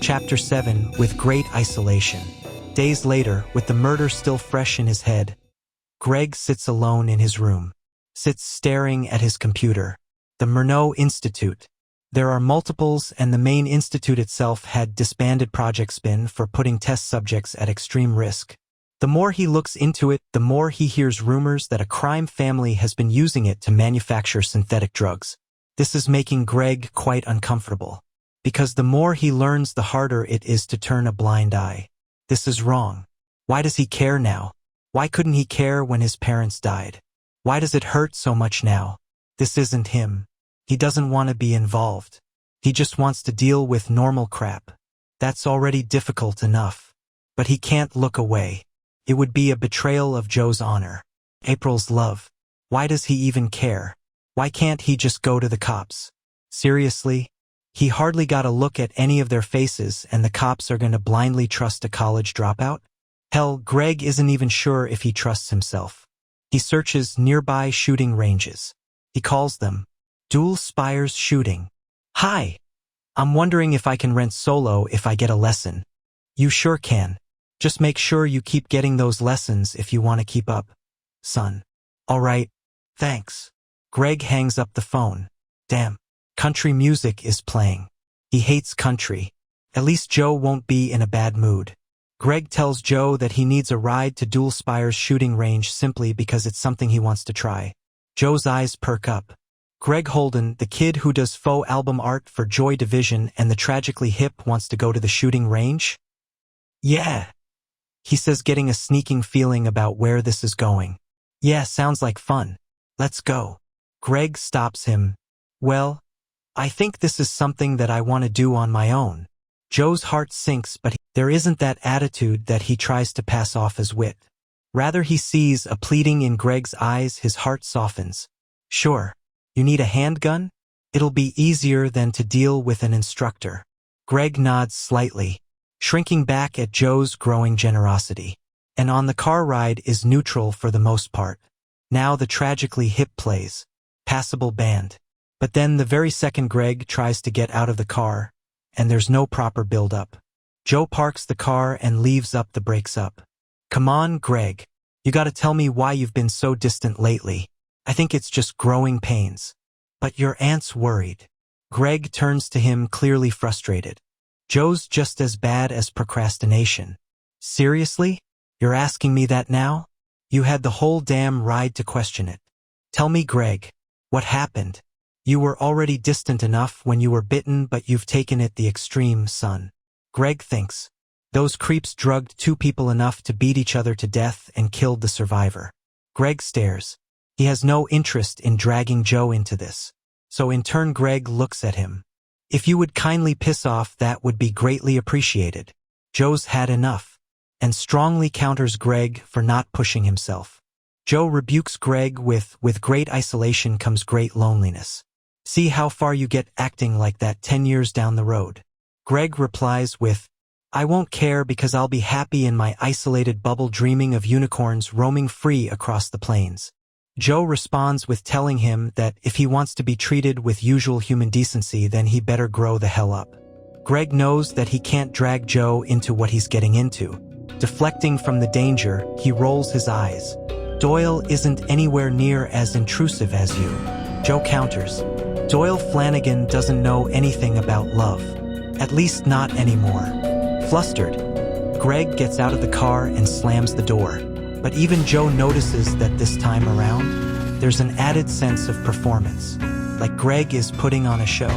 Chapter 7, With Great Isolation. Days later, with the murder still fresh in his head, Greg sits alone in his room, sits staring at his computer. The Murnau Institute. There are multiples, and the main institute itself had disbanded Project Spin for putting test subjects at extreme risk. The more he looks into it, the more he hears rumors that a crime family has been using it to manufacture synthetic drugs. This is making Greg quite uncomfortable, because the more he learns, the harder it is to turn a blind eye. This is wrong. Why does he care now? Why couldn't he care when his parents died? Why does it hurt so much now? This isn't him. He doesn't want to be involved. He just wants to deal with normal crap. That's already difficult enough. But he can't look away. It would be a betrayal of Joe's honor. April's love. Why does he even care? Why can't he just go to the cops? Seriously? He hardly got a look at any of their faces, and the cops are going to blindly trust a college dropout? Hell, Greg isn't even sure if he trusts himself. He searches nearby shooting ranges. He calls them Dual Spires Shooting. Hi. I'm wondering if I can rent solo if I get a lesson. You sure can. Just make sure you keep getting those lessons if you want to keep up, son. All right. Thanks. Greg hangs up the phone. Damn. Country music is playing. He hates country. At least Joe won't be in a bad mood. Greg tells Joe that he needs a ride to Dual Spires shooting range simply because it's something he wants to try. Joe's eyes perk up. Greg Holden, the kid who does faux album art for Joy Division and the Tragically Hip, wants to go to the shooting range? Yeah. He says, getting a sneaking feeling about where this is going. Yeah, sounds like fun. Let's go. Greg stops him. Well, I think this is something that I want to do on my own. Joe's heart sinks, but there isn't that attitude that he tries to pass off as wit. Rather, he sees a pleading in Greg's eyes. His heart softens. Sure. You need a handgun? It'll be easier than to deal with an instructor. Greg nods slightly, shrinking back at Joe's growing generosity. And on the car ride is neutral for the most part. Now the Tragically Hip plays. Passable band. But then the very second Greg tries to get out of the car, and there's no proper build-up. Joe parks the car and leaves up the brakes up. Come on, Greg. You gotta tell me why you've been so distant lately. I think it's just growing pains. But your aunt's worried. Greg turns to him, clearly frustrated. Joe's just as bad as procrastination. Seriously? You're asking me that now? You had the whole damn ride to question it. Tell me, Greg, what happened? You were already distant enough when you were bitten, but you've taken it the extreme, son. Greg thinks. Those creeps drugged two people enough to beat each other to death and killed the survivor. Greg stares. He has no interest in dragging Joe into this. So in turn, Greg looks at him. If you would kindly piss off, that would be greatly appreciated. Joe's had enough, and strongly counters Greg for not pushing himself. Joe rebukes Greg with great isolation comes great loneliness. See how far you get acting like that 10 years down the road. Greg replies with, I won't care because I'll be happy in my isolated bubble dreaming of unicorns roaming free across the plains. Joe responds with telling him that if he wants to be treated with usual human decency, then he better grow the hell up. Greg knows that he can't drag Joe into what he's getting into. Deflecting from the danger, he rolls his eyes. Doyle isn't anywhere near as intrusive as you. Joe counters. Doyle Flanagan doesn't know anything about love. At least not anymore. Flustered, Greg gets out of the car and slams the door. But even Joe notices that this time around, there's an added sense of performance. Like Greg is putting on a show.